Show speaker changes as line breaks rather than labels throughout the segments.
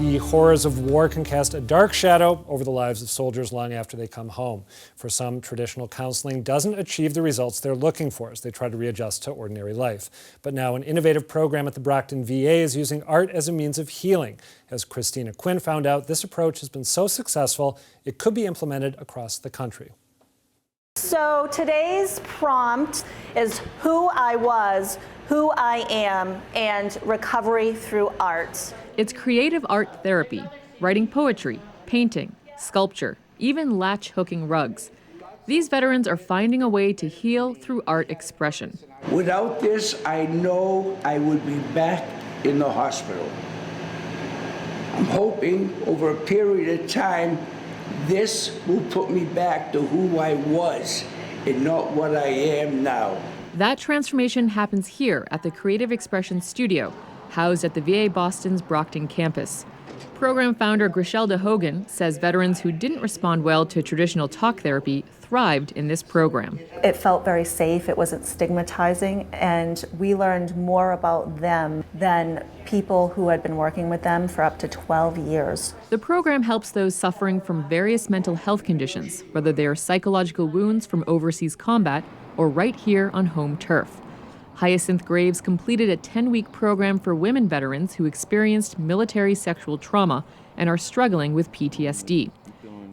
The horrors of war can cast a dark shadow over the lives of soldiers long after they come home. For some, traditional counseling doesn't achieve the results they're looking for as they try to readjust to ordinary life. But now an innovative program at the Brockton VA is using art as a means of healing. As Christina Quinn found out, this approach has been so successful, it could be implemented across the country.
So today's prompt is who I was, who I am, and recovery through art.
It's creative art therapy, writing poetry, painting, sculpture, even latch-hooking rugs. These veterans are finding a way to heal through art expression.
Without this, I know I would be back in the hospital. I'm hoping over a period of time, this will put me back to who I was and not what I am now.
That transformation happens here at the Creative Expression Studio, housed at the VA Boston's Brockton campus. Program founder Griselda Hogan says veterans who didn't respond well to traditional talk therapy thrived in this program.
It felt very safe, it wasn't stigmatizing, and we learned more about them than people who had been working with them for up to 12 years.
The program helps those suffering from various mental health conditions, whether they are psychological wounds from overseas combat or right here on home turf. Hyacinth Graves completed a 10-week program for women veterans who experienced military sexual trauma and are struggling with PTSD.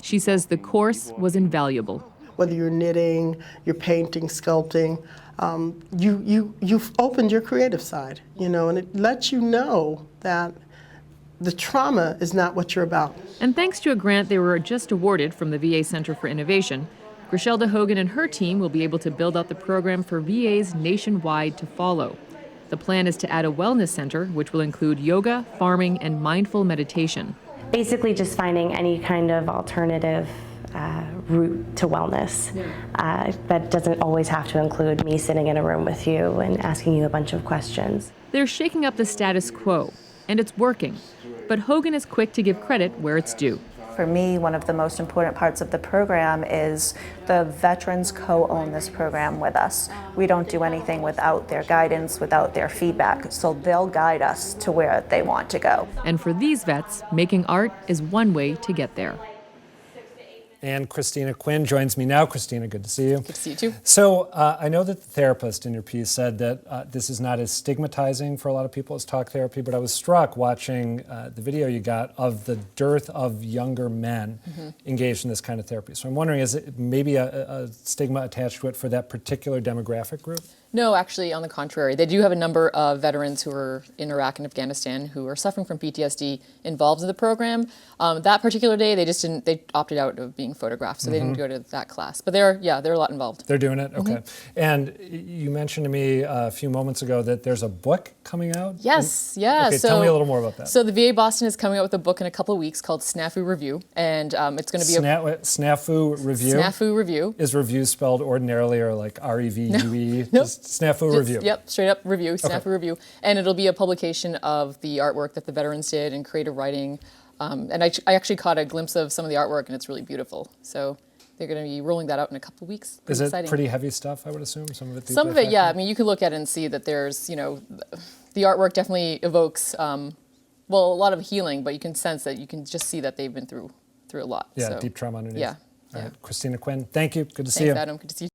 She says the course was invaluable.
Whether you're knitting, you're painting, sculpting, you've opened your creative side, and it lets you know that the trauma is not what you're about.
And thanks to a grant they were just awarded from the VA Center for Innovation, Griselda Hogan and her team will be able to build out the program for VAs nationwide to follow. The plan is to add a wellness center, which will include yoga, farming, and mindful meditation.
Basically just finding any kind of alternative route to wellness that doesn't always have to include me sitting in a room with you and asking you a bunch of questions.
They're shaking up the status quo, and it's working. But Hogan is quick to give credit where it's due.
For me, one of the most important parts of the program is the veterans co-own this program with us. We don't do anything without their guidance, without their feedback, so they'll guide us to where they want to go.
And for these vets, making art is one way to get there.
And Christina Quinn joins me now. Christina, good to see you.
Good to see you too.
So I know that the therapist in your piece said that this is not as stigmatizing for a lot of people as talk therapy, but I was struck watching the video you got of the dearth of younger men engaged in this kind of therapy. So I'm wondering, is it maybe a stigma attached to it for that particular demographic group?
No, actually, on the contrary. They do have a number of veterans who are in Iraq and Afghanistan who are suffering from PTSD involved in the program. That particular day, they opted out of being photographed, so they didn't go to that class. But they're a lot involved.
They're doing it? Okay. And you mentioned to me a few moments ago that there's a book coming out?
Yes, yeah.
Okay, tell me a little more about that.
So the VA Boston is coming out with a book in a couple of weeks called Snafu Review, and it's going to be
Snafu Review?
Snafu Review.
Is review spelled ordinarily or like R-E-V-U-E?
Nope.
Snafu Review.
Yep, straight up review, Snafu Review. And it'll be a publication of the artwork that the veterans did and creative writing. And I actually caught a glimpse of some of the artwork, and it's really beautiful. So they're going to be rolling that out in a couple of weeks.
Is it pretty heavy stuff, I would assume? Some of it,
yeah. I mean, you can look at it and see that there's, the artwork definitely evokes, a lot of healing, but you can sense that you can just see that they've been through a lot.
Yeah,
so,
deep trauma underneath.
Yeah.
All right, Christina Quinn, thank you. Good to see you.
Thanks, Adam. Good to see you.